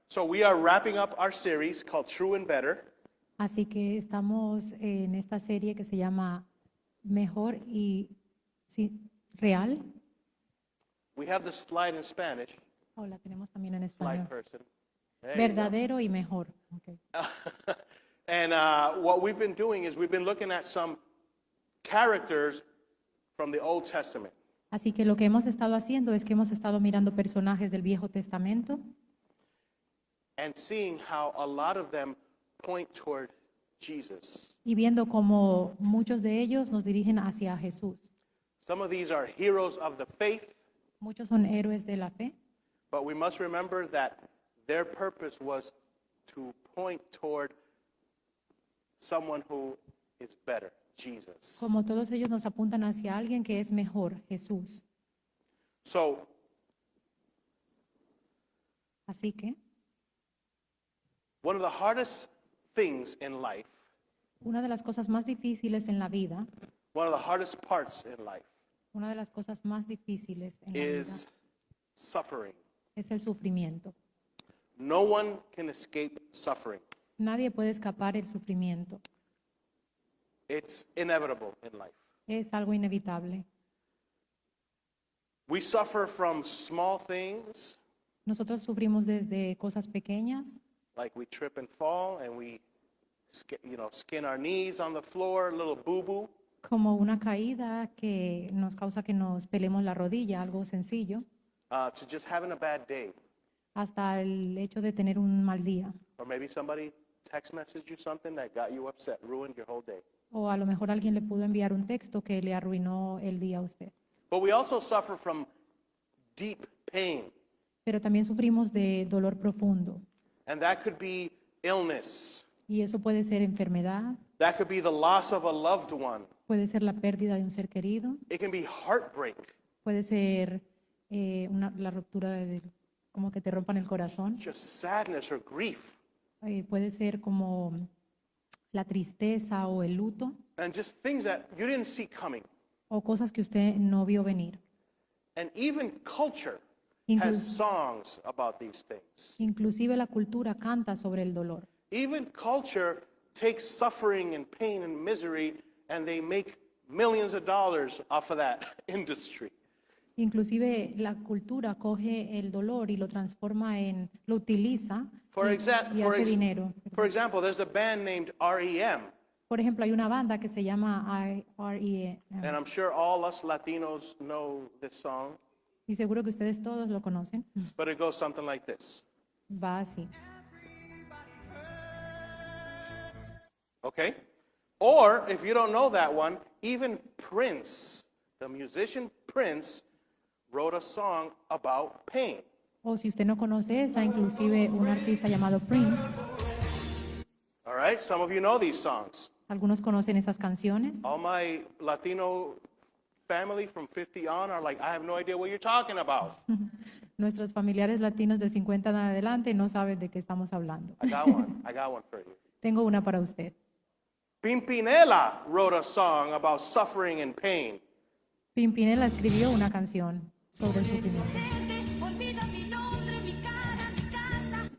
So we are wrapping up our series called True and Better. Así que estamos en esta serie que se llama Mejor y Real. We have the slide in Spanish. Oh, la tenemos también en Slide español. person. There you Verdadero y mejor. Okay. go. And what we've been doing is we've been looking at some characters from the Old Testament. Así que lo que hemos estado haciendo es que hemos estado mirando personajes del Viejo Testamento And seeing how a lot of them point toward Jesus. y viendo cómo muchos de ellos nos dirigen hacia Jesús. Some of these are heroes of the faith, Muchos son héroes de la fe, but we must remember that their purpose was to point toward someone who is better, Jesus. como todos ellos nos apuntan hacia alguien que es mejor, Jesús. So Así que one of the hardest things in life, una de las cosas más difíciles en la vida, one of the hardest parts in life una de las cosas más difíciles en la vida is suffering. es el sufrimiento. No one can escape suffering. Nadie puede escapar el sufrimiento. It's inevitable in life. Es algo inevitable. We suffer from small things, Nosotros sufrimos desde cosas pequeñas, like we trip and fall and we skin our knees on the floor, a little boo-boo, como una caída que nos causa que nos pelemos la rodilla, algo sencillo, to just having a bad day. hasta el hecho de tener un mal día. Or maybe somebody text messaged you something that got you upset, ruined your whole day. O a lo mejor alguien le pudo enviar un texto que le arruinó el día a usted. But we also suffer from deep pain, Pero también sufrimos de dolor profundo. and that could be illness. Y eso puede ser enfermedad, That could be the loss of a loved one. puede ser la pérdida de un ser querido, It can be heartbreak, puede ser la ruptura como que te rompan el corazón, just sadness or grief, puede ser como la tristeza o el luto, and just things that you didn't see coming. o cosas que usted no vio venir. And even culture Inclu- has songs about these things. Inclusive la cultura canta sobre el dolor. Even culture takes suffering and pain and misery, and they make millions of dollars off of that industry. Inclusive la cultura coge el dolor y lo transforma lo utiliza For y hace dinero. example, there's a band named REM, Por ejemplo, hay una banda que se llama REM and I'm sure all us Latinos know this song, y seguro que ustedes todos lo conocen. but it goes something like this. Va así. Okay? Or, if you don't know that one, even Prince, the musician Prince, wrote a song about pain. O si usted no conoce esa, inclusive un artista llamado Prince, All right? Some of you know these songs. algunos conocen esas canciones. All my Latino family from 50 on are like, I have no idea what you're talking about. Nuestros familiares latinos de 50 en adelante no saben de qué estamos hablando. I got one. I got one for you. Tengo una para usted. Pimpinela wrote a song about suffering and pain. Pimpinela escribió una canción sobre el sufrimiento. Olvida mi nombre, mi cara, mi casa.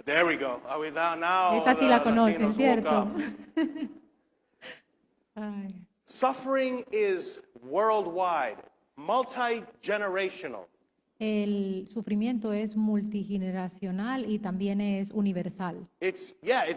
There we go. Are we now? Esa sí la the conocen, Latinos woke ¿cierto? up. Ay. Suffering is worldwide, multi-generational. El sufrimiento es multigeneracional y también es universal. It's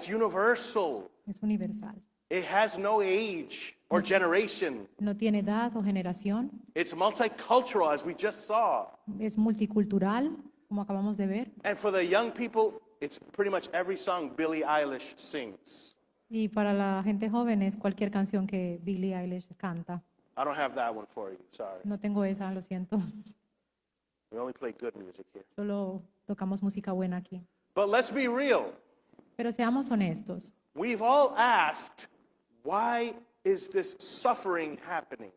universal. Es universal. It has no age or generation. No tiene edad o generación. It's multicultural, as we just saw. Es multicultural, como acabamos de ver. And for the young people, it's pretty much every song Billie Eilish sings. Y para la gente joven es cualquier canción que Billie Eilish canta. I don't have that one for you, sorry. No tengo esa, lo siento. We only play good music here. Solo tocamos música buena aquí. But let's be real. Pero seamos honestos. We've all asked, why is this suffering happening?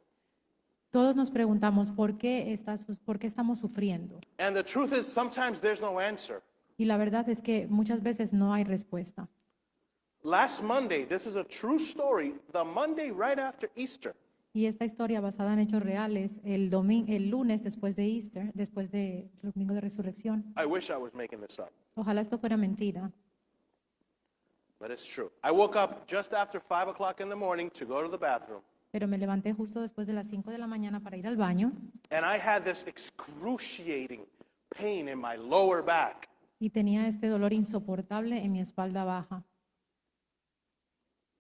Todos nos preguntamos por qué estamos sufriendo. And the truth is, sometimes there's no answer. Y la verdad es que muchas veces no hay respuesta. Last Monday, this is a true story, the Monday right after Easter, Y esta historia basada en hechos reales, el lunes después de Easter, después del domingo de resurrección. I wish I was making this up, Ojalá esto fuera mentira, but it's true. I woke up just after 5 o'clock in the morning to go to the bathroom, pero me levanté justo después de las 5 de la mañana para ir al baño and I had this excruciating pain in my lower back. y tenía este dolor insoportable en mi espalda baja.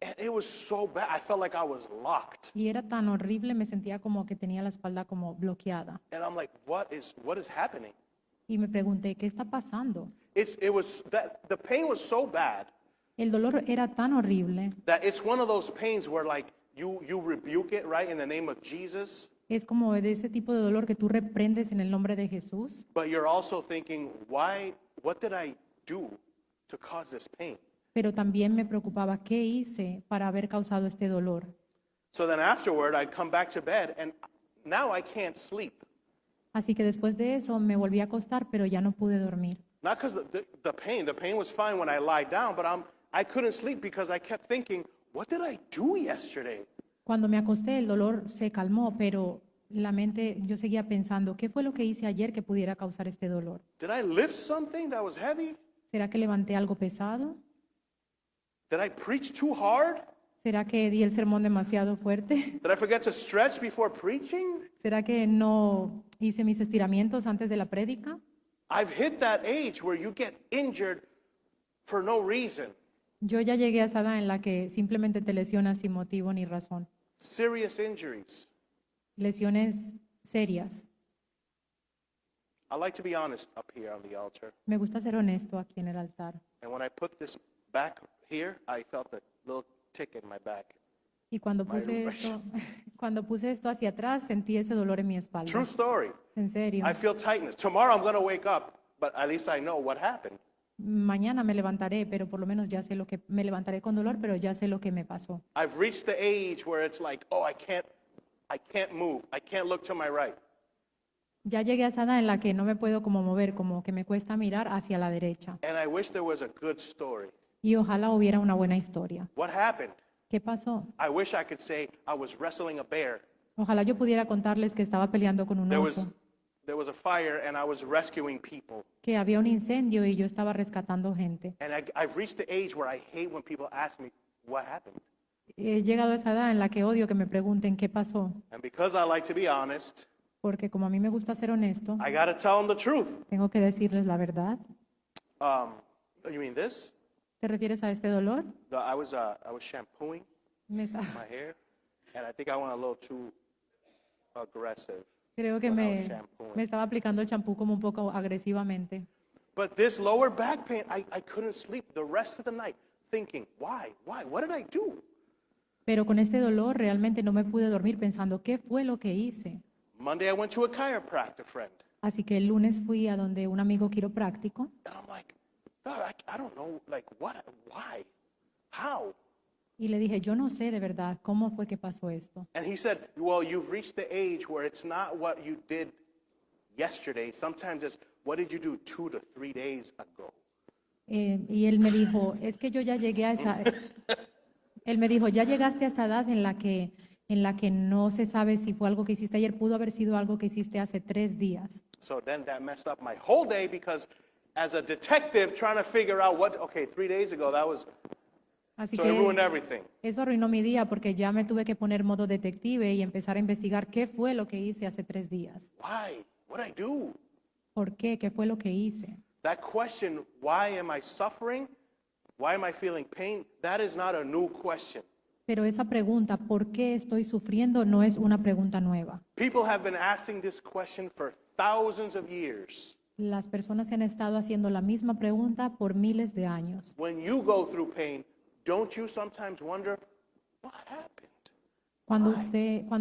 And it was so bad. I felt like I was locked. Y era tan horrible, me sentía como que tenía la espalda como bloqueada. And I'm like, what is happening? Y me pregunté, ¿qué está pasando? The pain was so bad El dolor era tan horrible. that it's one of those pains where like you rebuke it, right, in the name of Jesus, Es como de ese tipo de dolor que tú reprendes en el nombre de Jesús, but you're also thinking, what did I do to cause this pain? pero también me preocupaba qué hice para haber causado este dolor. So then afterward, I'd come back to bed, and now I can't sleep. Así que después de eso me volví a acostar, pero ya no pude dormir. Not because the pain was fine when I lied down, but I couldn't sleep because I kept thinking, what did I do yesterday? Cuando me acosté el dolor se calmó, pero la mente, yo seguía pensando, ¿qué fue lo que hice ayer que pudiera causar este dolor? Did I lift something that was heavy? ¿Será que levanté algo pesado? Did I preach too hard? ¿Será que di el sermón demasiado fuerte? Did I forget to stretch before preaching? ¿Será que no hice mis estiramientos antes de la prédica? I've hit that age where you get injured for no reason. Yo ya llegué a esa edad en la que simplemente te lesionas sin motivo ni razón. Serious injuries. Lesiones serias. I like to be honest up here on the altar. Me gusta ser honesto aquí en el altar. And when I put this back here, I felt a little tick in my back. Y cuando My puse rush. esto, cuando puse esto hacia atrás, sentí ese dolor en mi espalda. True story. En serio. I feel tightness. Tomorrow I'm going to wake up, but at least I know what happened. Mañana me levantaré, pero por lo menos ya sé lo que me levantaré con dolor, pero ya sé lo que me pasó. I've reached the age where it's like, oh, I can't move. I can't look to my right. Ya llegué a esa edad en la que no me puedo como mover, como que me cuesta mirar hacia la derecha. And I wish there was a good story. Y ojalá hubiera una buena historia. What happened? ¿Qué pasó? I wish I could say I was wrestling a bear. Ojalá yo pudiera contarles que estaba peleando con un oso, There was a fire and I was rescuing people. que había un incendio y yo estaba rescatando gente. And I've reached the age where I hate when people ask me, what happened? He llegado a esa edad en la que odio que me pregunten qué pasó, And because I like to be honest, porque como a mí me gusta ser honesto, I got to tell them the truth. tengo que decirles la verdad. You mean this? ¿Te refieres a este dolor? I was shampooing Me está- my hair, and I think I went a little too aggressive. creo que When I was me shampooing. estaba aplicando el champú como un poco agresivamente. But this lower back pain, I couldn't sleep the rest of the night thinking, why? What did I do? Pero con este dolor realmente no me pude dormir pensando qué fue lo que hice. Monday I went to a chiropractor friend, Así que el lunes fui a donde un amigo quiropráctico and I'm like, no, I don't know, like what, why, how? y le dije, yo no sé de verdad cómo fue que pasó esto. And he said, well, you've reached the age where it's not what you did yesterday. Sometimes it's what did you do 2 to 3 days ago. Y él me dijo, es que yo ya llegué a esa... Él me dijo, ya llegaste a esa edad en la que no se sabe si fue algo que hiciste ayer, pudo haber sido algo que hiciste hace 3 días. So then that messed up my whole day because as a detective trying to figure out okay, 3 days ago, that was, Así so it ruined que everything. eso arruinó mi día porque ya me tuve que poner modo detective y empezar a investigar qué fue lo que hice hace 3 días. Why? What did I do? ¿Por qué? ¿Qué fue lo que hice? That question, why am I suffering? Why am I feeling pain? That is not a new question. Pero esa pregunta, ¿por qué estoy sufriendo? No es una pregunta nueva. People have been asking this question for thousands of years. Las personas se han estado haciendo la misma pregunta por miles de años. When you go through pain, don't you sometimes wonder, what happened? Cuando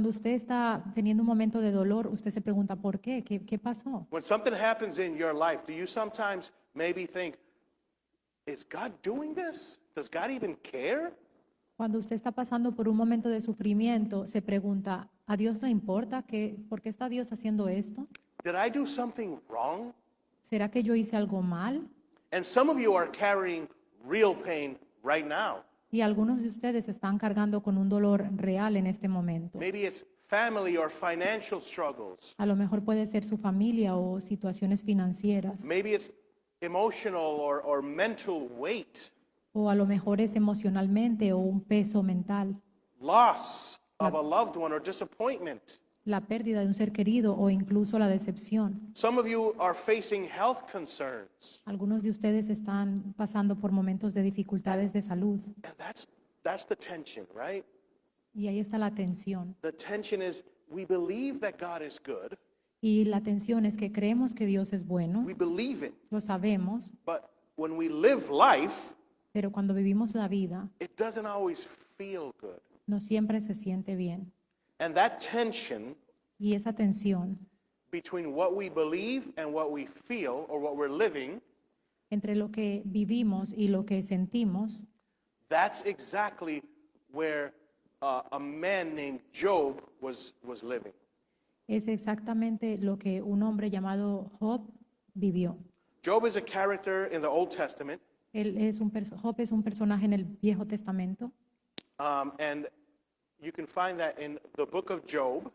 usted está teniendo un momento de dolor, usted se pregunta, ¿por qué? ¿Qué pasó? When something happens in your life, do you sometimes maybe think, is God doing this? Does God even care? Cuando usted está pasando por un momento de sufrimiento, se pregunta, ¿a Dios le importa? ¿Por qué está Dios haciendo esto? Did I do something wrong? ¿Será que yo hice algo mal? And some of you are carrying real pain right now. Y algunos de ustedes están cargando con un dolor real en este momento. Maybe it's family or financial struggles. A lo mejor puede ser su familia o situaciones financieras. Maybe it's emotional or mental weight, O a lo mejor es emocionalmente o un peso mental. loss of a loved one or disappointment. La pérdida de un ser querido o incluso la decepción. Some of you are facing health concerns. Algunos de ustedes están pasando por momentos de dificultades de salud. And that's the tension, right? Y ahí está la tensión. The tension is we believe that God is good. Y la tensión es que creemos que Dios es bueno, We believe it. lo sabemos, But when we live life, pero cuando vivimos la vida it doesn't always feel good. no siempre se siente bien. And that tension Y esa tensión between what we believe and what we feel or what we're living, entre lo que vivimos y lo que sentimos, that's exactly where a man named Job was living. es exactamente lo que un hombre llamado Job vivió. Job is a character in the Old Testament, Job es un personaje en el Viejo Testamento and you can find that in the book of Job.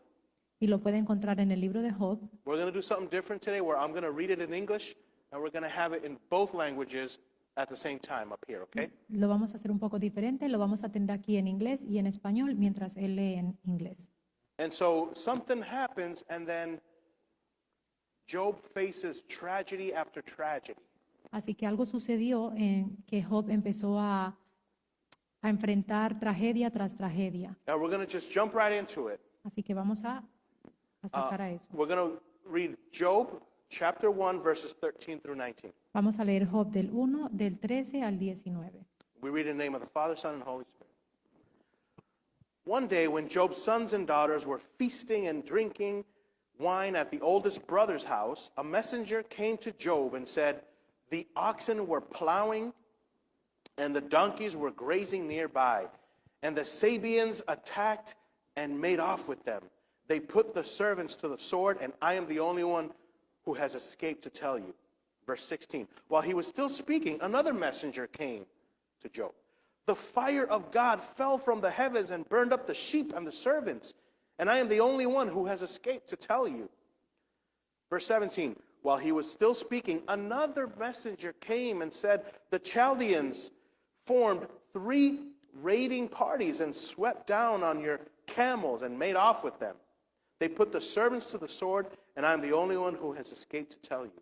y lo puede encontrar en el libro de Job. We're going to do something different today where I'm going to read it in English and we're going to have it in both languages at the same time up here, okay? Lo vamos a hacer un poco diferente, lo vamos a tener aquí en inglés y en español mientras él lee en inglés. And so something happens and then Job faces tragedy after tragedy. Así que algo sucedió en que Job empezó a enfrentar tragedia tras tragedia. Now we're going to just jump right into it. Así que vamos a sacar a eso. We're going to read Job chapter 1 verses 13 through 19. Vamos a leer Job del 1, del 13 al 19. We read in the name of the Father, Son, and Holy Spirit. One day when Job's sons and daughters were feasting and drinking wine at the oldest brother's house, a messenger came to Job and said, "The oxen were plowing and the donkeys were grazing nearby, and the Sabians attacked and made off with them. They put the servants to the sword, and I am the only one who has escaped to tell you." Verse 16, while he was still speaking, another messenger came to Job. "The fire of God fell from the heavens and burned up the sheep and the servants, and I am the only one who has escaped to tell you." Verse 17, while he was still speaking, another messenger came and said, "The Chaldeans formed 3 raiding parties and swept down on your camels and made off with them. They put the servants to the sword, and I am the only one who has escaped to tell you."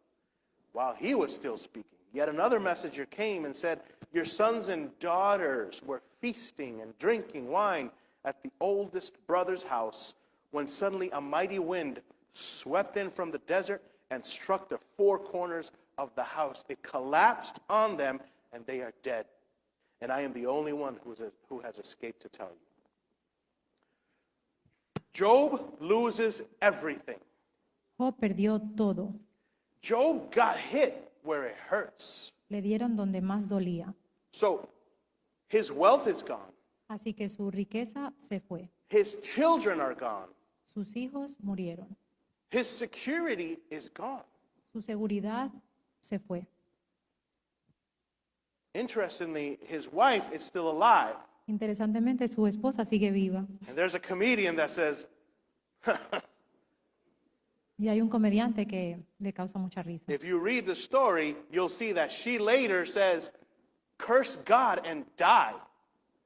While he was still speaking, yet another messenger came and said, "Your sons and daughters were feasting and drinking wine at the oldest brother's house, when suddenly a mighty wind swept in from the desert and struck the 4 corners of the house. It collapsed on them, and they are dead. And I am the only one who has escaped to tell you." Job loses everything. Job perdió todo. Job got hit where it hurts. Le dieron donde más dolía. So his wealth is gone. Así que su riqueza se fue. His children are gone. Sus hijos murieron. His security is gone. Su seguridad se fue. Interestingly, his wife is still alive. Interesantemente, su esposa sigue viva. And there's a comedian that says, Y hay un comediante que le causa mucha risa. if you read the story, you'll see that she later says, "Curse God and die."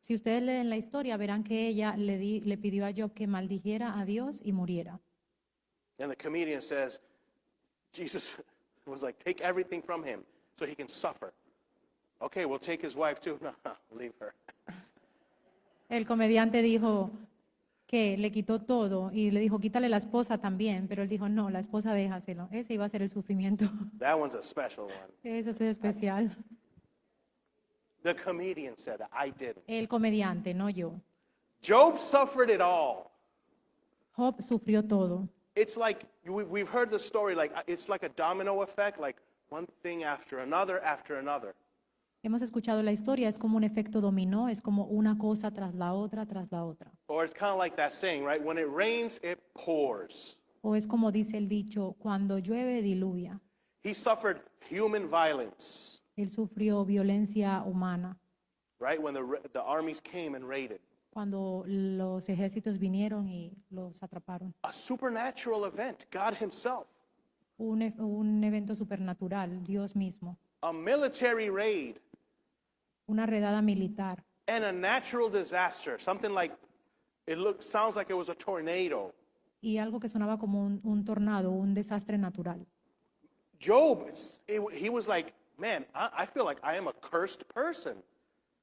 Si ustedes leen la historia, verán que ella le pidió a Job que maldijera a Dios y muriera. And the comedian says, Jesus was like, take everything from him so he can suffer. Okay, we'll take his wife too. No, leave her. El comediante dijo que le quitó todo y le dijo, quítale la esposa también, pero él dijo, no, la esposa déjaselo. Ese iba a ser el sufrimiento. That one's a special one. Eso es especial. The comedian said that, I didn't. El comediante, no yo. Job suffered it all. Job sufrió todo. It's like, we've heard the story, like it's like a domino effect, like one thing after another after another. Hemos escuchado la historia, es como un efecto dominó, es como una cosa tras la otra, tras la otra. Or it's kind of like that saying, right? When it rains, it pours. O es como dice el dicho, cuando llueve diluvia. He suffered human violence, Él sufrió violencia humana right? When the armies came and raided. cuando los ejércitos vinieron y los atraparon. A supernatural event, God himself. Un evento supernatural, Dios mismo. A military raid Una redada militar and a natural disaster, something like sounds like it was a tornado. y algo que sonaba como un tornado, un desastre natural. Job, he was like, man, I feel like I am a cursed person.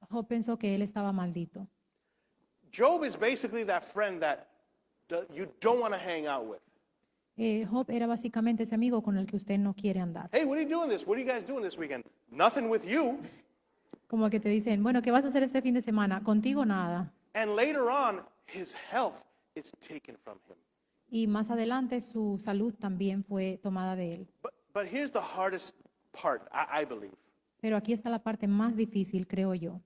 Job pensó que él estaba maldito. Job is basically that friend that you don't want to hang out with. Job era básicamente ese amigo con el que usted no quiere andar. Hey, what are you doing What are you guys doing this weekend? Nothing with you. Como que te dicen, bueno, ¿qué vas a hacer este fin de semana? Contigo nada. And later on, his health is taken from him. Y más adelante su salud también fue tomada de él. But here's the hardest part, I believe, Pero aquí está la parte más difícil, creo yo,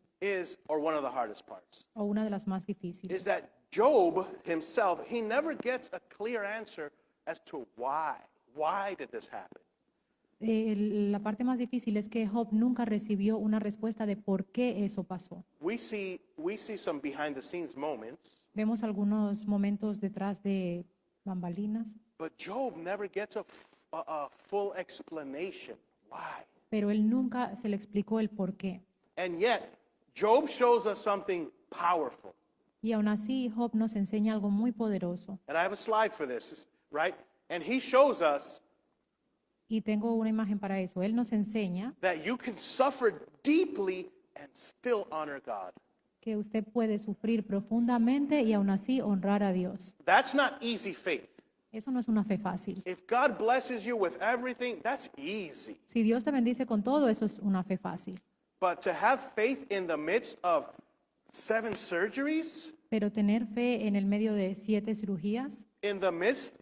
or one of the hardest parts, o una de las más is difíciles. that Job himself, he never gets a clear answer as to why. Why did this happen? La parte más difícil es que Job nunca recibió una respuesta de por qué eso pasó. We see some behind the scenes moments, Vemos algunos momentos detrás de bambalinas, but Job never gets a full explanation. Why? pero él nunca se le explicó el por qué. And yet, Job shows us something powerful. Y aún así, Job nos enseña algo muy poderoso. And I have a slide for this, right? And he shows us Y tengo una imagen para eso. Él nos enseña that you can suffer deeply and still honor God. que usted puede sufrir profundamente y aún así honrar a Dios. That's not easy faith. Eso no es una fe fácil. If God blesses you with everything, that's easy. Si Dios te bendice con todo, eso es una fe fácil. But to have faith in the midst of 7 surgeries, Pero tener fe en el medio de 7 cirugías, in the midst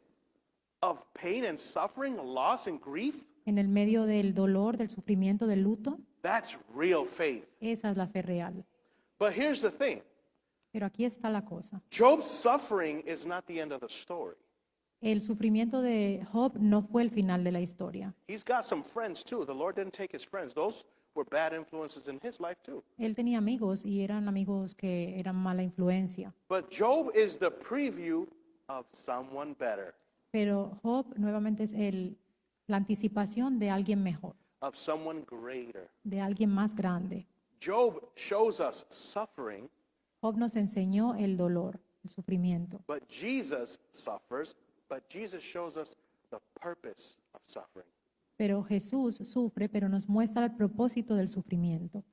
of pain and suffering, loss and grief, en el medio del dolor, del sufrimiento, del luto, that's real faith. esa es la fe real. But here's the thing. Pero aquí está la cosa. Job's suffering is not the end of the story. El sufrimiento de Job no fue el final de la historia. He's got some friends too. The Lord didn't take his friends. Those were bad influences in his life too. Él tenía amigos y eran amigos que eran mala influencia. But Job is the preview of someone better, Pero Job nuevamente es la anticipación de alguien mejor, of someone greater. de alguien más grande. Job shows us suffering, Job nos enseñó el dolor, el sufrimiento. but Jesus suffers, but Jesus shows us the purpose of suffering. Pero Jesús sufre, pero nos muestra el propósito del sufrimiento.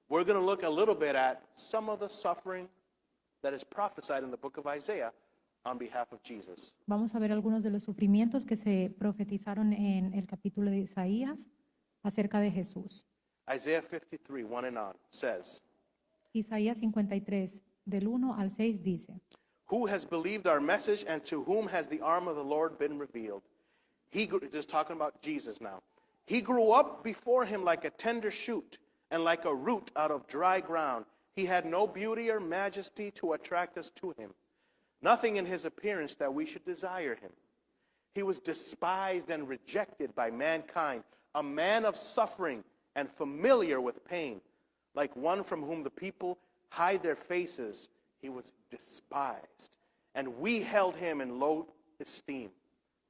We're going to look a little bit at some of the suffering that is prophesied in the book of Isaiah on behalf of Jesus. Vamos a ver algunos de los sufrimientos que se profetizaron en el capítulo de Isaías acerca de Jesús. Isaiah 53, 1 and on says, Isaías 53, del 1 al 6 dice, Who has believed our message, and to whom has the arm of the Lord been revealed? Just talking about Jesus now. He grew up before him like a tender shoot, and like a root out of dry ground. He had no beauty or majesty to attract us to him. Nothing in his appearance that we should desire him. He was despised and rejected by mankind, a man of suffering and familiar with pain. Like one from whom the people hide their faces, he was despised, and we held him in low esteem.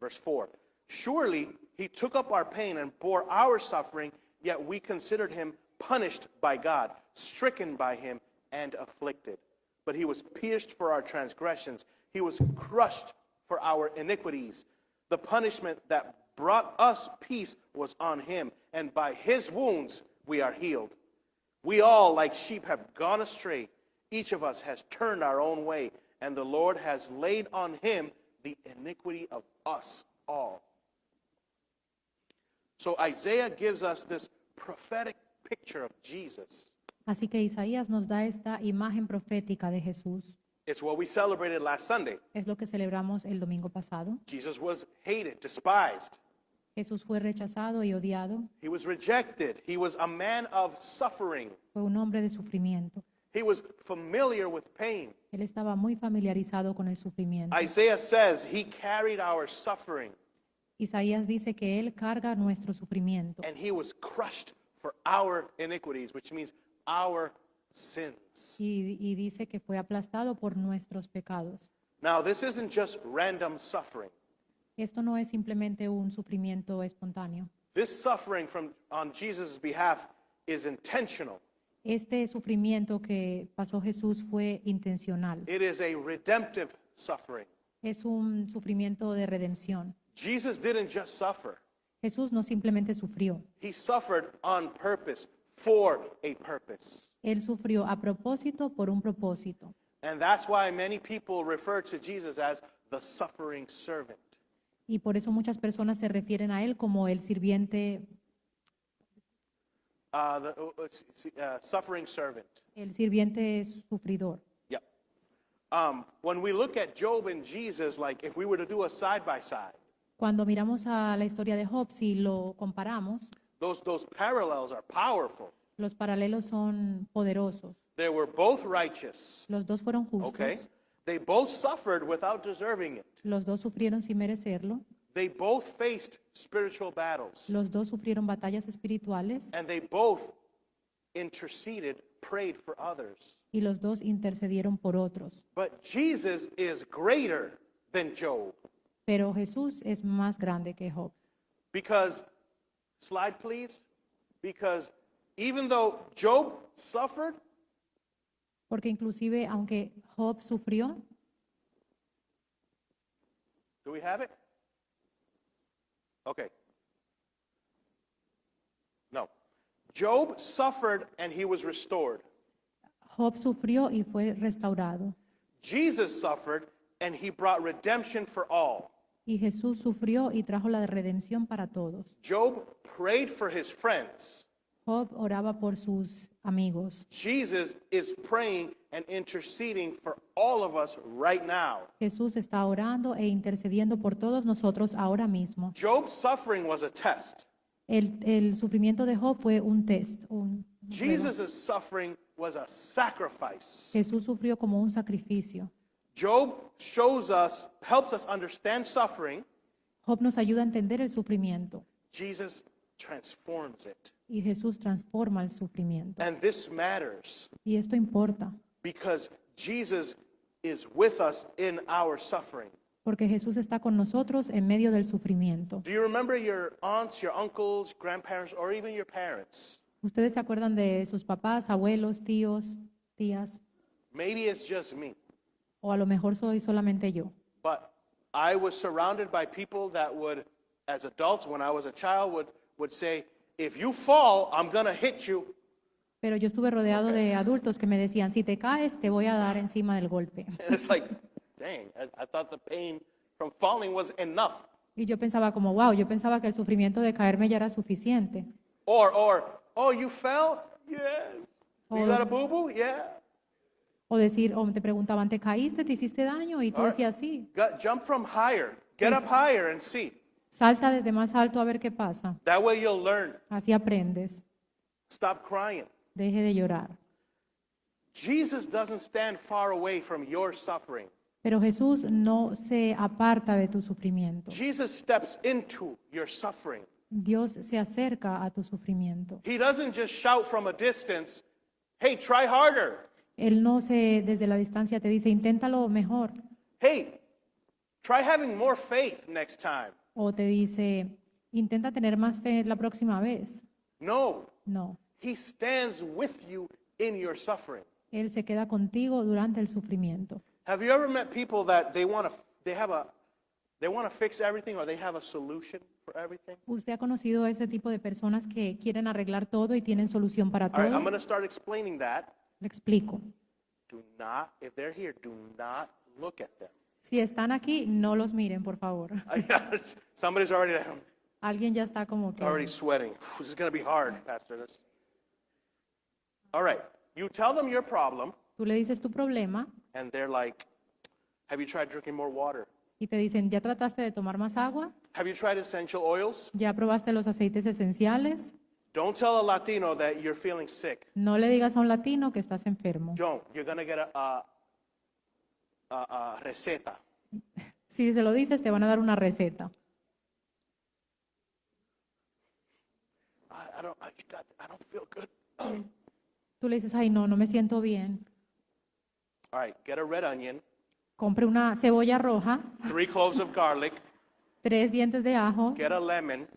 Verse 4, surely he took up our pain and bore our suffering, yet we considered him punished by God, stricken by him, and afflicted. But he was pierced for our transgressions. He was crushed for our iniquities. The punishment that brought us peace was on him, and by his wounds we are healed. We all, like sheep, have gone astray. Each of us has turned our own way, and the Lord has laid on him the iniquity of us all. So Isaiah gives us this prophetic picture of Jesus. así que Isaías nos da esta imagen profética de Jesús. It's what we celebrated last Sunday. Es lo que celebramos el domingo pasado. Jesus was hated, despised. Jesús fue rechazado y odiado. He was rejected. He was a man of suffering. Fue un hombre de sufrimiento. He was familiar with pain. Él estaba muy familiarizado con el sufrimiento. Isaiah says he carried our suffering Isaías dice que Él carga nuestro sufrimiento and he was crushed for our iniquities, which means our sins. y dice que fue aplastado por nuestros pecados. Now, this isn't just random suffering. Esto no es simplemente un sufrimiento espontáneo. This suffering on Jesus' behalf is intentional. Este sufrimiento que pasó Jesús fue intencional. It is a redemptive suffering. Es un sufrimiento de redención. Jesus didn't just suffer. Jesús no simplemente sufrió. He suffered on purpose for a purpose. Él sufrió a propósito por un propósito. And that's why many people refer to Jesus as the suffering servant. Y por eso muchas personas se refieren a Él como el sirviente, Suffering servant. el sirviente sufridor. Yep. When we look at Job and Jesus, like if we were to do a side by side, Cuando miramos a la historia de Job, si lo comparamos, those parallels are powerful. los paralelos son poderosos. They were both righteous. Los dos fueron justos. Okay. They both suffered without deserving it. Los dos sufrieron sin merecerlo. They both faced spiritual battles. Los dos sufrieron batallas espirituales And they both interceded, prayed for others. y los dos intercedieron por otros. But Jesus is greater than Job. Pero Jesús es más grande que Job. Because, slide please, because even though Job suffered, Porque inclusive aunque Job sufrió, do we have it? Okay. No. Job suffered and he was restored. Job sufrió y fue restaurado. Jesus suffered and he brought redemption for all. Y Jesús sufrió y trajo la redención para todos. Job prayed for his friends. Job oraba por sus amigos. Jesus is praying and interceding for all of us right now. Jesús está orando e intercediendo por todos nosotros ahora mismo. Job's suffering was a test. El sufrimiento de Job fue un test. Prueba. Jesus' suffering was a sacrifice. Jesús sufrió como un sacrificio. Job helps us understand suffering. Job nos ayuda a entender el sufrimiento Jesus transforms it. y Jesús transforma el sufrimiento. And this matters Y esto importa because Jesus is with us in our suffering. porque Jesús está con nosotros en medio del sufrimiento. Do you remember your aunts, your uncles, grandparents, or even your parents? ¿Ustedes se acuerdan de sus papás, abuelos, tíos, tías? Maybe it's just me, O a lo mejor soy solamente yo. but I was surrounded by people that would, as adults, when I was a child, would say, if you fall, I'm going to hit you. Pero yo estuve rodeado de adultos que me decían, si te caes, te voy a dar encima del golpe. And it's like, dang, I thought the pain from falling was enough. Y yo pensaba como, wow, yo pensaba que el sufrimiento de caerme ya era suficiente. Or, oh, you fell? Yes. You Oh. got a boo-boo? Yeah. O decir, o te preguntaban, ¿te caíste? ¿Te hiciste daño? Y tú decías, sí. Jump from higher. Get Yes. up higher and see. Salta desde más alto a ver qué pasa. That way you'll learn. Así aprendes. Stop crying. Deje de llorar. Jesus doesn't stand far away from your suffering. Pero Jesús no se aparta de tu sufrimiento. Jesus steps into your suffering. Dios se acerca a tu sufrimiento. He doesn't just shout from a distance, hey, try harder. Él no se, desde la distancia te dice, inténtalo mejor. Hey, try having more faith next time. O te dice, intenta tener más fe la próxima vez. No, No. he stands with you in your suffering. Él se queda contigo durante el sufrimiento. Have you ever met people that they want to fix everything or they have a solution for everything? ¿Usted ha conocido a ese tipo de personas que quieren arreglar todo y tienen solución para All right, I'm todo? going to start explaining that. Le explico. If they're here, do not look at them. Si están aquí, no los miren, por favor. Somebody's already Alguien ya está como que... sweating. This is going to be hard, Pastor. All right. You tell them your problem, Tú le dices tu problema and they're like, have you tried drinking more water? y te dicen, ¿ya trataste de tomar más agua? Have you tried essential oils? ¿Ya probaste los aceites esenciales? Don't tell a Latino that you're feeling sick. No le digas a un latino que estás enfermo. Don't. You're going to get a receta. Si se lo dices, te van a dar una receta. I don't feel good. Tú le dices, ay, no, no me siento bien. All right, get a red onion, Compre una cebolla roja, 3 cloves of garlic, 3 dientes de ajo, get a lemon,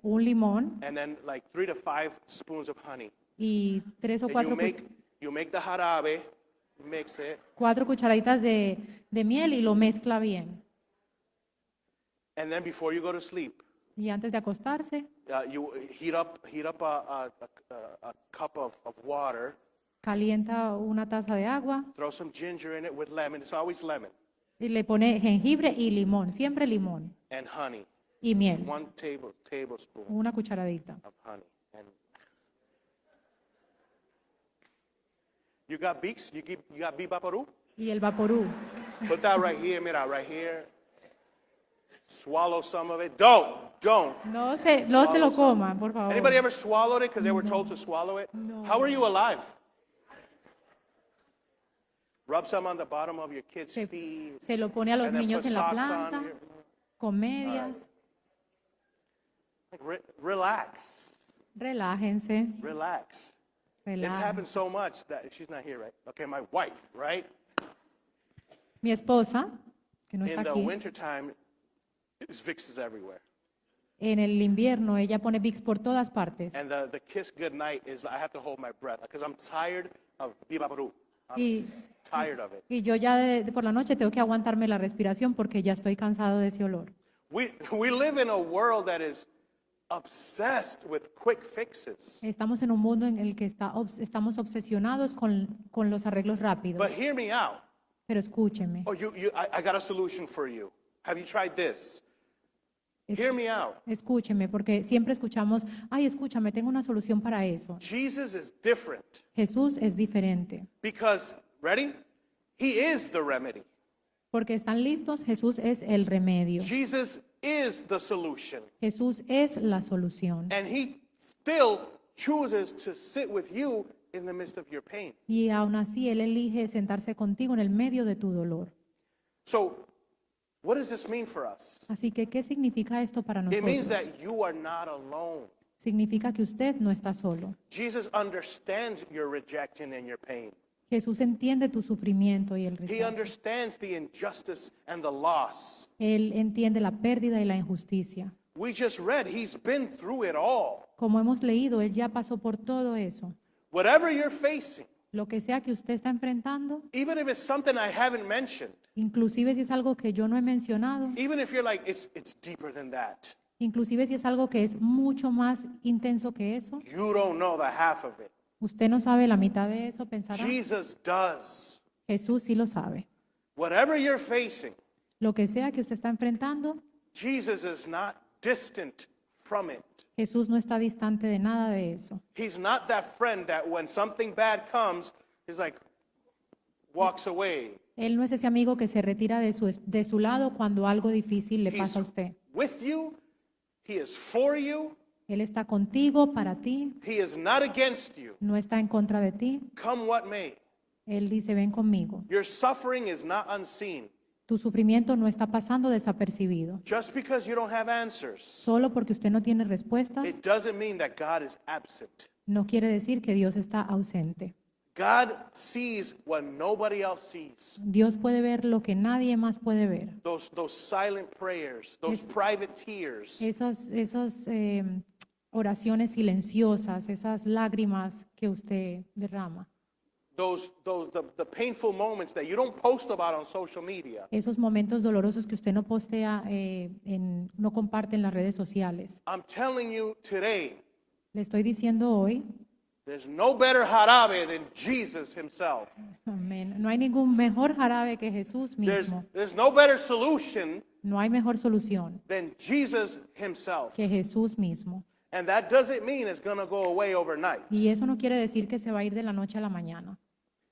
un limón and then like 3 to 5 spoons of honey. y 3 o And 4, you make the jarabe, mix it, 4 cucharaditas de miel y lo mezcla bien. and then before you go to sleep, Y antes de acostarse, you heat up a cup of water, calienta una taza de agua throw some ginger in it with lemon. It's always lemon y le pone jengibre y limón, siempre limón and honey. y miel, 1 tablespoon una cucharadita. of honey. And you got beaks? You got bee vaporú? Y el vaporú. Put that right here, mira, right here. Swallow some of it. Don't. No se lo coman, por favor. Anybody ever swallowed it because they were told to swallow it? No. How are you alive? Rub some on the bottom of your kids' feet. Se lo pone a los and then niños put en la socks planta, on here. con medias. Like, relax. Relájense, Relax. It's relájense. happened so much that she's not here, right? Okay, my wife, right? Mi esposa, que no In está the aquí, wintertime, there's Vicks everywhere. en el invierno ella pone Vicks por todas partes. And the kiss goodnight is I have to hold my breath because I'm tired of bibabaru. I'm Y, tired of it. y yo ya por la noche tengo que aguantarme la respiración porque ya estoy cansado de ese olor. We live in a world that is obsessed with quick fixes. Estamos en un mundo en el que estamos obsesionados con los arreglos rápidos. But hear me out. Pero escúcheme, Oh, I got a solution for you. Have you tried this? es- Hear me out. escúcheme, porque siempre escuchamos, ay, escúchame, tengo una solución para eso. Jesus is different Jesús es diferente. because, ready? He is the remedy. Porque están listos, Jesús es el remedio. Jesus is the solution. Jesús es la solución. And he still chooses to sit with you in the midst of your pain. Y aún así Él elige sentarse contigo en el medio de tu dolor. So, what does this mean for us? Así que, ¿qué significa esto para It means nosotros? that you are not alone. Significa que usted no está solo. Jesus understands your rejection and your pain. Jesús entiende tu sufrimiento y el He rechazo. understands the injustice and the loss. Él entiende la pérdida y la injusticia. We just read, he's been through it all. Como hemos leído, Él ya pasó por todo eso. Whatever you're facing, Lo que sea que usted está enfrentando, even if it's something I haven't mentioned, inclusive si es algo que yo no he mencionado, even if you're like, it's deeper than that, inclusive si es algo que es mucho más intenso que eso, you don't know the half of it. usted no sabe la mitad de eso, pensará. Jesus does. Jesús sí lo sabe. Whatever you're facing, Lo que sea que usted está enfrentando, Jesus is not distant from it. Jesús no está distante de nada de eso. He's not that friend that when something bad comes, he's like, walks away. Él no es ese amigo que se retira de su lado cuando algo difícil le pasa a usted. With you, he is for you, Él está contigo, para ti, he is not against you. no está en contra de ti. Come what may. Él dice, ven conmigo. Your suffering is not unseen. Tu sufrimiento no está pasando desapercibido. Just because you don't have answers, Solo porque usted no tiene respuestas, it doesn't mean that God is absent. no quiere decir que Dios está ausente. God sees what nobody else sees. Dios puede ver lo que nadie más puede ver. Those silent prayers, those private tears, Esas oraciones silenciosas, esas lágrimas que usted derrama. the painful moments that you don't post about on social media. Esos momentos dolorosos que usted no postea, no comparte en las redes sociales. I'm telling you today, Le estoy diciendo hoy, there's no better jarabe than Jesus himself. amén, no hay ningún mejor jarabe que Jesús mismo. There's no better solution No hay mejor solución than Jesus himself. que Jesús mismo. And that doesn't mean it's going to go away overnight. Y eso no quiere decir que se va a ir de la noche a la mañana.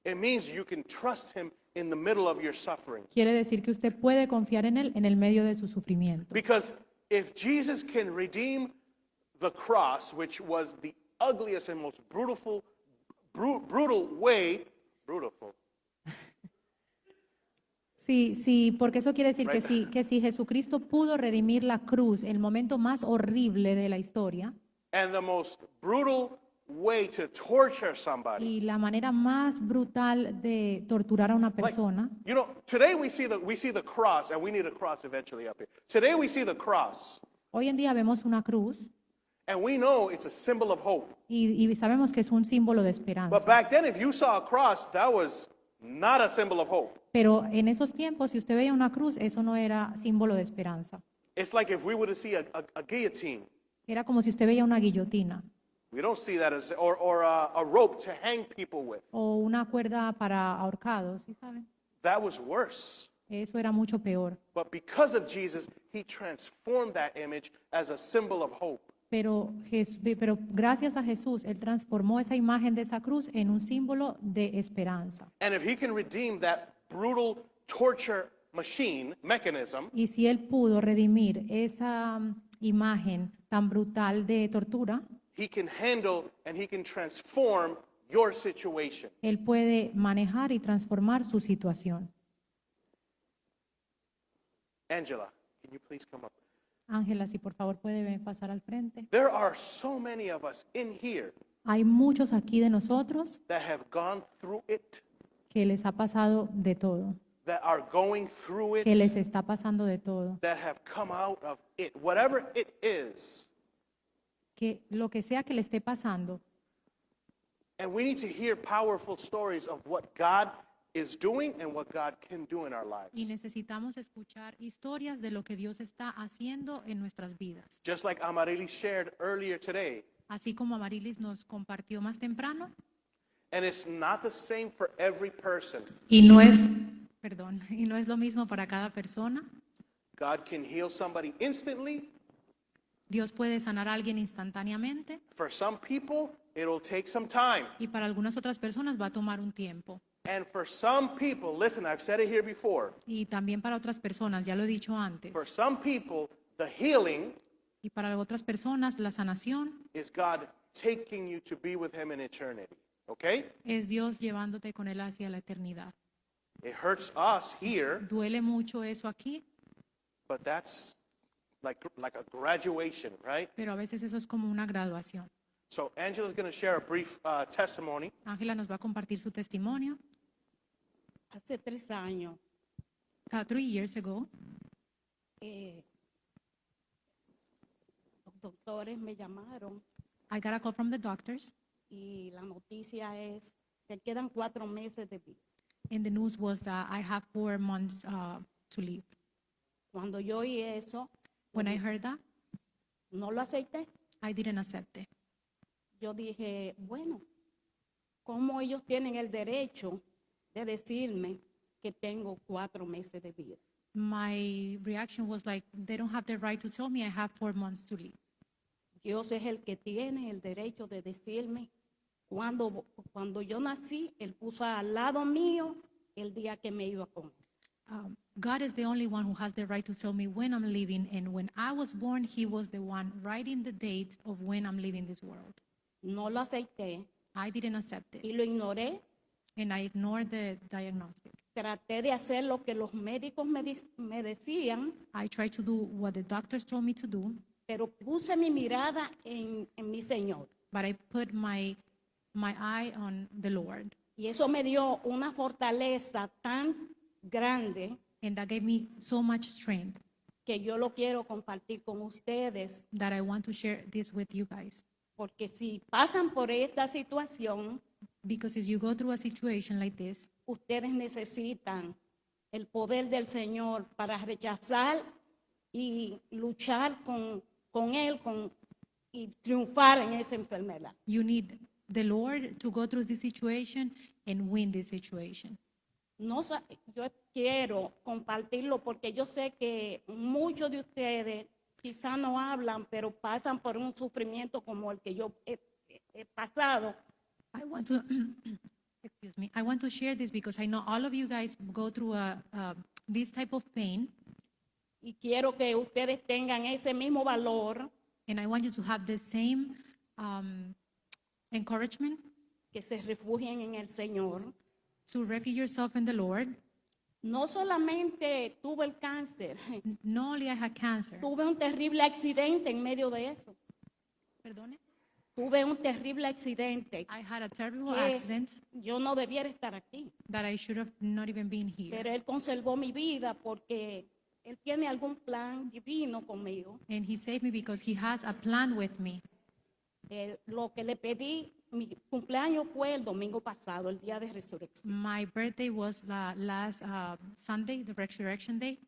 It means you can trust him in the middle of your suffering. Quiere decir que usted puede confiar en Él en el medio de su sufrimiento. Because if Jesus can redeem the cross, which was the ugliest and most brutal way, Sí, sí, porque eso quiere decir Right. que si Jesucristo pudo redimir la cruz, el momento más horrible de la historia, and the most brutal way to torture somebody. y la manera más brutal de torturar a una Like, persona, you know, today we see the cross, and we need a cross eventually up here. Today we see the cross, hoy en día vemos una cruz and we know it's a symbol of hope. y sabemos que es un símbolo de But esperanza. back then, if you saw a cross, that was not a symbol of hope. Pero en esos tiempos, si usted veía una cruz, eso no era símbolo de esperanza. It's like if we were to see a guillotine. Era como si usted veía una guillotina We don't see that as, or a rope to hang people with. o una cuerda para ahorcados, ¿sí saben? That was worse. Eso era mucho peor. But because of Jesus, he transformed that image as a symbol of hope. Pero gracias a Jesús, Él transformó esa imagen de esa cruz en un símbolo de esperanza. And if he can redeem that brutal torture mechanism, Y si Él pudo redimir esa imagen tan brutal de tortura, he can handle and he can transform your situation. Él puede manejar y transformar su situación. Angela, can you please come up? Ángela, si por favor puede pasar al frente. There are so many of us in here Hay muchos aquí de nosotros that have gone through it, que les ha pasado de todo, that are going through que it, les está pasando de todo, that have come out of it, whatever it is. que lo que sea que le esté pasando. And we need to hear powerful stories of what God is doing and what God can do in our lives. Y necesitamos escuchar historias de lo que Dios está haciendo en nuestras vidas. Just like Amarili shared earlier today. Así como Amarilis nos compartió más temprano. And it's not the same for every person. Y no es lo mismo para cada persona. God can heal somebody instantly. Dios puede sanar a alguien instantáneamente For some people, it'll take some time. y para algunas otras personas va a tomar un tiempo. And for some people, listen, I've said it here before. Y también para otras personas, ya lo he dicho antes. For some people, the healing Y para otras personas, la sanación is God taking you to be with him in eternity. Okay? es Dios llevándote con Él hacia la eternidad. It hurts us here, Duele mucho eso aquí, but that's like a graduation, right? pero a veces eso es como una graduación. So Angela's going to share a brief testimony. Ángela nos va a compartir su testimonio. Hace 3 años, 3 years ago, eh, los doctores me llamaron I got a call from the doctors, y la noticia es que quedan 4 meses de vida. and the news was that I have 4 months to live. Cuando yo oí eso, When I heard that, no lo acepté. I didn't accept it. Yo dije, bueno, ¿cómo ellos tienen el derecho de decirme que tengo 4 meses de vida? My reaction was like, they don't have the right to tell me I have 4 months to live. Dios es el que tiene el derecho de decirme. Cuando yo nací, Él puso al lado mío el día que me iba con él. God is the only one who has the right to tell me when I'm leaving, and when I was born, He was the one writing the date of when I'm leaving this world. No lo acepté I didn't accept y it, lo ignoré. and I ignored the diagnostic. Traté de hacer lo que los médicos me decían, I tried to do what the doctors told me to do, pero puse mi mirada en mi Señor. but I put my eye on the Lord, Y eso me dio una fortaleza tan grande and that gave me so much strength que yo lo quiero compartir con ustedes, that I want to share this with you guys. porque si pasan por esta situación, Because as you go through a situation like this, ustedes necesitan el poder del Señor para rechazar y luchar con Él y triunfar en esa enfermedad. you need the Lord to go through this situation and win this situation. No, yo quiero compartirlo porque yo sé que muchos de ustedes quizás no hablan, pero pasan por un sufrimiento como el que yo he pasado. I want to Excuse me. I want to share this because I know all of you guys go through this type of pain, y quiero que ustedes tengan ese mismo valor, and I want you to have the same encouragement que se refugien en el Señor. to refuge yourself in the Lord. No solamente tuve el cáncer, Not only I had cancer. tuve un terrible accidente en medio de eso. Perdone? Tuve un terrible accidente. I had a terrible que accident yo no debiera estar aquí, that I should have not even been here. pero Él conservó mi vida porque Él tiene algún plan divino conmigo. And he saved me because he has a plan with me. Lo que le pedí, mi cumpleaños fue el domingo pasado, el día de resurrección. My birthday was last Sunday, the resurrection day.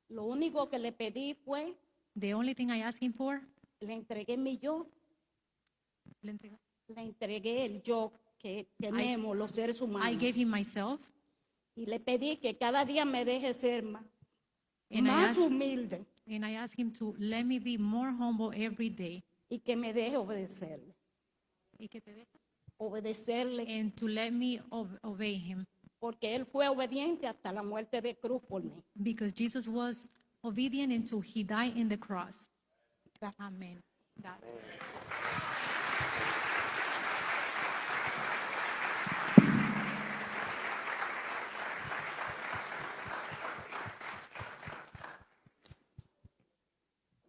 Lo único que le pedí fue, The only thing I asked him for, le entregué mi yo, le entregué- le entregué el yo que tenemos los seres humanos. I gave him myself, Y le pedí que cada día me deje ser más, And I más asked- humilde and I asked him to let me be more humble every day. y que me deje obedecerle. Y que te deje- Obedecerle, And to let me obey him. porque Él fue obediente hasta la muerte de cruz por mí. Because Jesus was obedient until he died in the cross. Amen. God.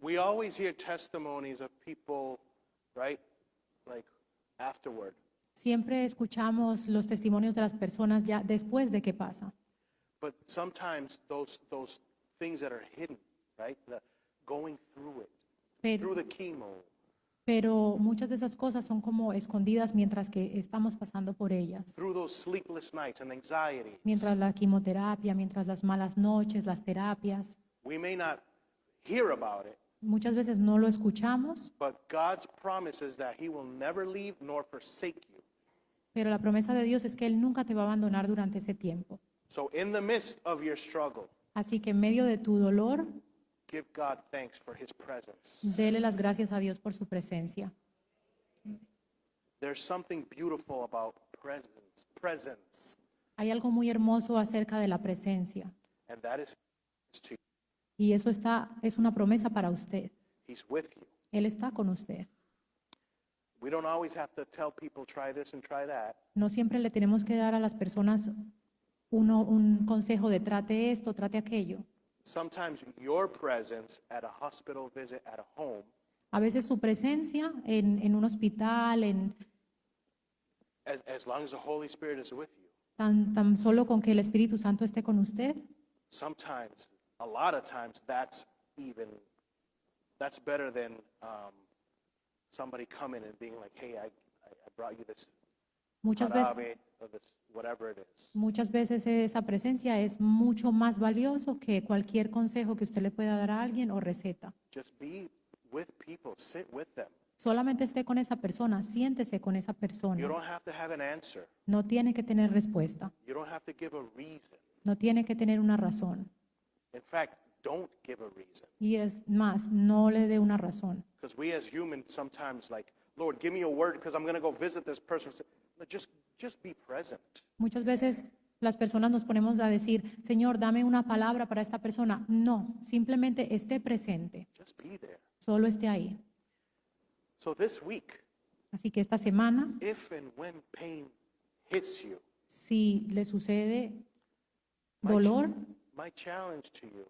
We always hear testimonies of people, right? Like afterward. Siempre escuchamos los testimonios de las personas ya después de que pasa. But sometimes those things that are hidden, right? Going through it, through Pero, the chemo, pero muchas de esas cosas son como escondidas mientras que estamos pasando por ellas. through those sleepless nights and anxieties. Mientras la quimioterapia, mientras las malas noches, las terapias. We may not hear about it, Muchas veces no lo escuchamos, but God's promise is that He will never leave nor forsake you. pero la promesa de Dios es que Él nunca te va a abandonar durante ese tiempo. So in the midst of your struggle, Así que en medio de tu dolor, give God thanks for His presence. dele las gracias a Dios por su presencia. There's something beautiful about presence, Hay algo muy hermoso acerca de la presencia and that is to you. y eso es una promesa para usted. He's with you. Él está con usted. We don't always have to tell people try this and try that. No siempre le tenemos que dar a las personas un consejo de trate esto, trate aquello. Sometimes your presence at a hospital visit, at a home, A veces su presencia en un hospital, as long as the Holy Spirit is with you, tan solo con que el Espíritu Santo esté con usted, sometimes, a lot of times, that's better than somebody coming and being like, hey, I brought you this muchas veces, jarabe or this whatever it is. muchas veces esa presencia es mucho más valioso que cualquier consejo que usted le pueda dar a alguien o receta. Just be with people, sit with them. Solamente esté con esa persona, siéntese con esa You persona. don't have to have an answer. No tiene que tener respuesta, You don't have to give a reason. no tiene que tener una razón. In fact, don't give a reason. Y es más, no le dé una razón. Because we as humans sometimes like, Lord, give me a word because I'm going to go visit this person. No, just be present. Muchas veces las personas nos ponemos a decir, Señor, dame una palabra para esta persona. No, simplemente esté presente, Just be there. solo esté ahí. So this week, Así que esta semana, if and when pain hits you, si le sucede my, dolor, my challenge to you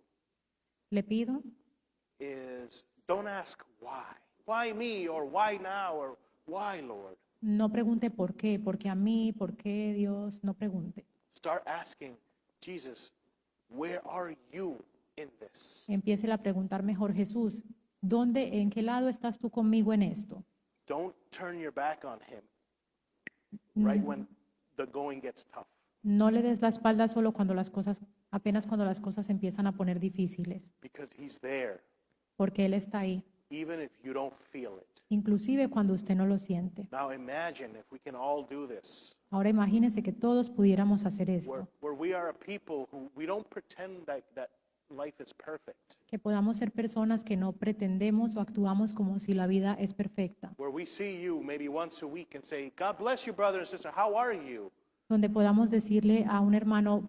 le pido, is don't ask why. Why me or why now or why, Lord? no pregunte por qué, porque a mí, por qué Dios, no pregunte. Start asking, Jesus, where are you in this? Empiece a preguntar mejor, Jesús, ¿dónde, en qué lado estás tú conmigo en esto? Don't turn your back on him right when the going gets tough. No le des la espalda solo apenas cuando las cosas empiezan a poner difíciles, Because he's there, porque Él está ahí, even if you don't feel it. inclusive cuando usted no lo siente. Now imagine if we can all do this, Ahora imagínese que todos pudiéramos hacer where, esto, where we are a people who we don't pretend that life is perfect, que podamos ser personas que no pretendemos o actuamos como si la vida es perfecta, where we see you maybe once a week and say, God bless you, brother and sister, how are you? donde podamos decirle a un hermano,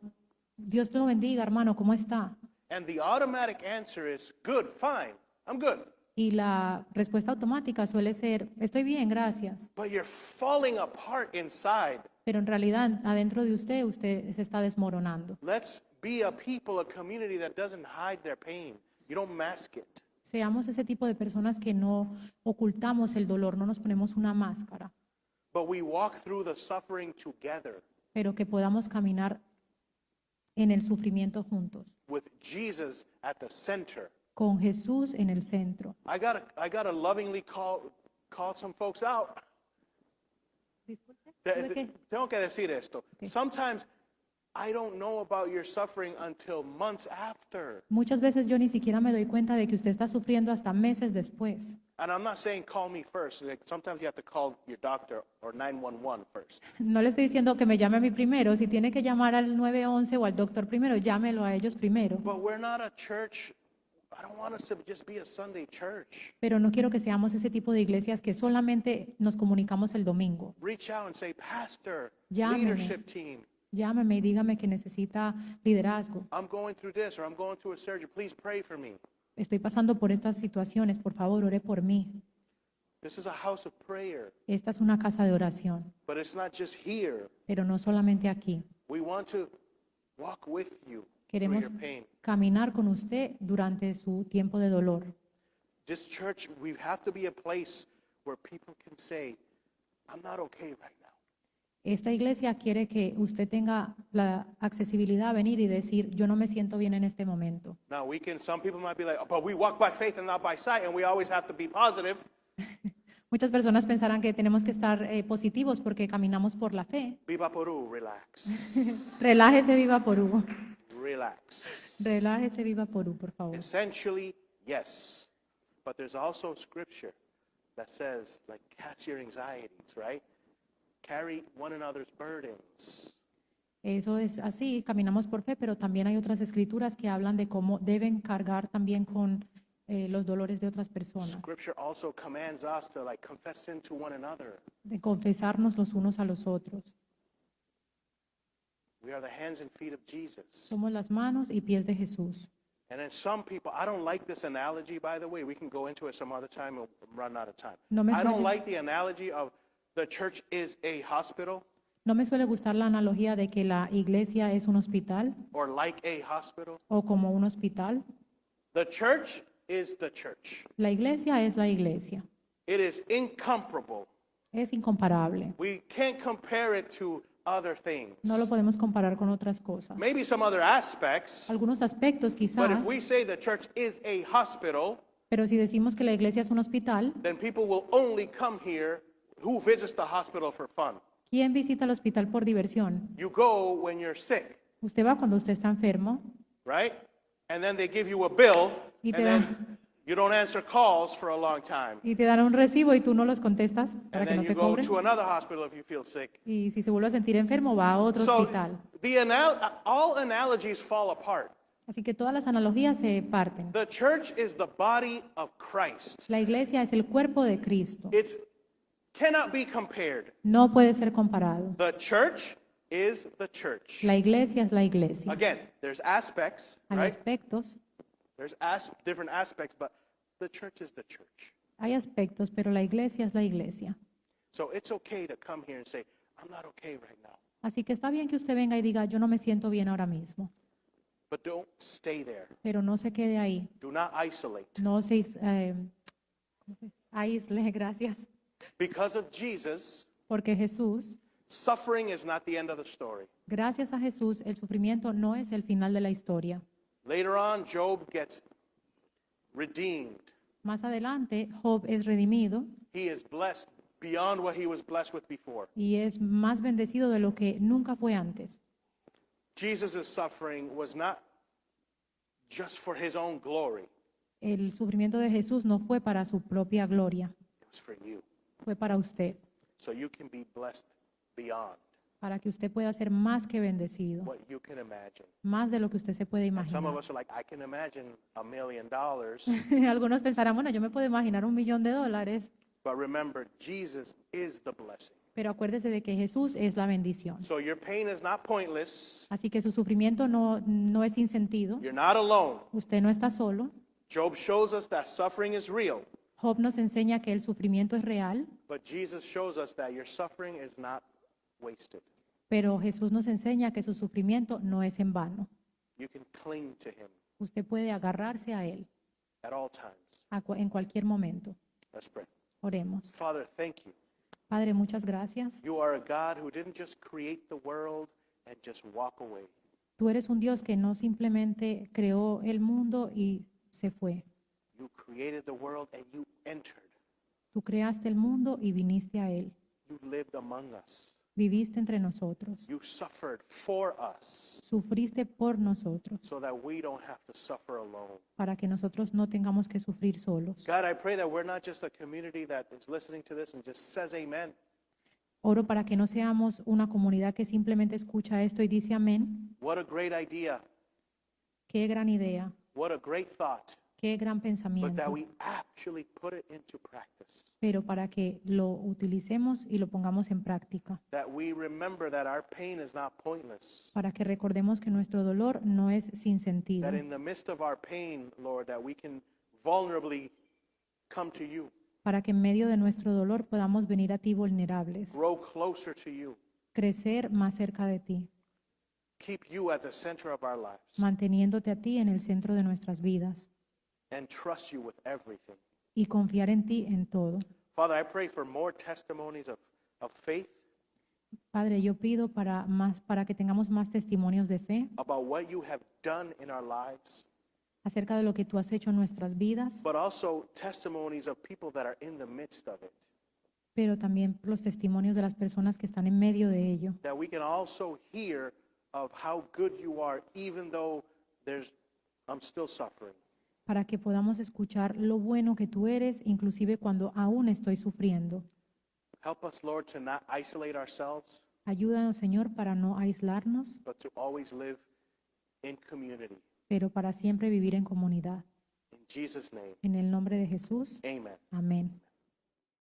Dios te lo bendiga, hermano, ¿cómo está? And the automatic answer is, good, fine, I'm good. Y la respuesta automática suele ser, estoy bien, gracias. But you're falling apart inside. Pero en realidad, adentro de usted, usted se está desmoronando. Let's be a people, a community that doesn't hide their pain. You don't mask it. Seamos ese tipo de personas que no ocultamos el dolor, no nos ponemos una máscara, But we walk through the suffering together pero que podamos caminar en el sufrimiento juntos, with Jesus at the center. con Jesús en el centro. I gotta lovingly call some folks out. Tengo que decir esto. Okay. Sometimes I don't know about your suffering until months after. Muchas veces yo ni siquiera me doy cuenta de que usted está sufriendo hasta meses después. And I'm not saying call me first. Like, sometimes you have to call your doctor or 911 first. No le estoy diciendo que me llame a mí primero. Si tiene que llamar al 911 o al doctor primero, llámelo a ellos primero. But we're not a church. I don't want us to just be a Sunday church. Pero no quiero que seamos ese tipo de iglesias que solamente nos comunicamos el domingo. Reach out and say, Pastor, Llámeme. leadership team, Llámeme y dígame que necesita liderazgo. I'm going through this or I'm going through a surgery. Please pray for me. Estoy pasando por estas situaciones. Por favor, ore por mí. This is a house of prayer. Esta es una casa de oración, But it's not just here. pero no solamente aquí. We want to walk with you through Queremos your pain. caminar con usted durante su tiempo de dolor. This church, we have to be a place where people can say, I'm not okay right now. Esta iglesia quiere que usted tenga la accesibilidad a venir y decir, yo no me siento bien en este momento. Now, some people might be like, oh, but we walk by faith and not by sight, and we always have to be positive. Muchas personas pensarán que tenemos que estar positivos porque caminamos por la fe. Viva Perú, relax. Relájese, viva Porú. Relax. Relájese, viva Porú, por favor. Essentially, yes. But there's also scripture that says, like, cast your anxieties, right? Carry one another's burdens. Eso es así, caminamos por fe, pero también hay otras escrituras que hablan de cómo deben cargar también con los dolores de otras personas, Scripture also commands us to, like, confess sin to one another. de confesarnos los unos a los otros. We are the hands and feet of Jesus. Somos las manos y pies de Jesús. And then some people, I don't like this analogy, by the way. We can go into it some other time and run out of time. No me I don't suele- like the analogy of the church is a hospital No me suele gustar la analogía de que la iglesia es un hospital or like a hospital. o como un hospital. The church is the church. La iglesia es la iglesia. It is incomparable. Es incomparable. We can't compare it to other things. No lo podemos comparar con otras cosas. Maybe some other aspects, Algunos aspectos but quizás, if we say the church is a hospital, pero si decimos que la iglesia es un hospital, then people will only come here who visits the hospital for fun. ¿quién visita el hospital por diversión? You go when you're sick, Usted va cuando usted está enfermo right? And then they give you a bill, Y and te then dan- you don't answer calls for a long time. y te dan un recibo y tú no los contestas para And que then no you te go cobren. to another hospital if you feel sick. Y si se vuelve a sentir enfermo, va a otro So hospital. all analogies fall apart. Así que todas las analogías se parten. The church is the body of Christ. La iglesia es el cuerpo de Cristo. It cannot be compared. No puede ser comparado. The church is the church. La iglesia es la iglesia. Again, there's aspects, Hay right? aspectos, There's different aspects, but the church is the church. hay aspectos, pero la iglesia es la iglesia. So it's okay to come here and say, I'm not okay right now. Así que está bien que usted venga y diga, yo no me siento bien ahora mismo, But don't stay there. pero no se quede ahí. Do not isolate. No se aísle, gracias. Because of Jesus, Porque Jesús, suffering is not the end of the story. gracias a Jesús, el sufrimiento no es el final de la historia. Later on, Job gets redeemed. Más adelante, Job es redimido He is blessed beyond what he was blessed with before. y es más bendecido de lo que nunca fue antes. Jesus' suffering was not just for his own glory, El sufrimiento de Jesús no fue para su propia gloria, it was for you. fue para usted, So you can be blessed beyond para que usted pueda ser más que bendecido, what you can imagine. más de lo que usted se puede And some of imaginar. us are like, I can imagine $1 million. Algunos pensarán, bueno, yo me puedo imaginar $1.000.000, But remember, Jesus is the blessing. Pero acuérdese de que Jesús es la bendición. So your pain is not pointless. Así que su sufrimiento no es sin sentido. You're not alone. Usted no está solo. Job shows us that suffering is real, Job nos enseña que el sufrimiento es real, but Jesus shows us that your suffering is not wasted. pero Jesús nos enseña que su sufrimiento no es en vano. You can cling to him Usted puede agarrarse a él at all times. en cualquier momento. Let's pray. Oremos. Father, thank you. Padre, muchas gracias. You are a God who didn't just create the world and just walk away. Tú eres un Dios que no simplemente creó el mundo y se fue. You created the world and you entered. Tú creaste el mundo y viniste a él. You lived among us. Viviste entre nosotros. You suffered for us Sufriste por nosotros so that we don't have to suffer alone. para que nosotros no tengamos que sufrir solos. God, I pray that we're not just a community that is listening to this and just says amen, Oro para que no seamos una comunidad que simplemente escucha esto y dice amén. what a great idea, Qué gran idea, what a great thought, qué gran but pensamiento. that we actually put it into practice. Pero para que lo utilicemos y lo pongamos en práctica. That we remember that our pain is not pointless. Para que recordemos que nuestro dolor no es sin sentido. That in the midst of our pain, Lord, that we can vulnerably come to you, Para que en medio de nuestro dolor podamos venir a ti vulnerables. grow closer to you, Crecer más cerca de ti. keep you at the center of our lives, Manteniéndote a ti en el centro de nuestras vidas. and trust you with everything. Y confiar en ti en todo. Father, I pray for more testimonies of faith Padre, yo pido para que tengamos más testimonios de fe about what you have done in our lives, acerca de lo que tú has hecho en nuestras vidas, but also testimonies of people that are in the midst of it. pero también los testimonios de las personas que están en medio de ello, That we can also hear of how good you are, even though I'm still suffering. para que podamos escuchar lo bueno que tú eres, inclusive cuando aún estoy sufriendo. Help us, Lord, to not isolate ourselves, Ayúdanos, Señor, para no aislarnos, but to always live in community. pero para siempre vivir en comunidad. In Jesus' name, En el nombre de Jesús, amen. amén.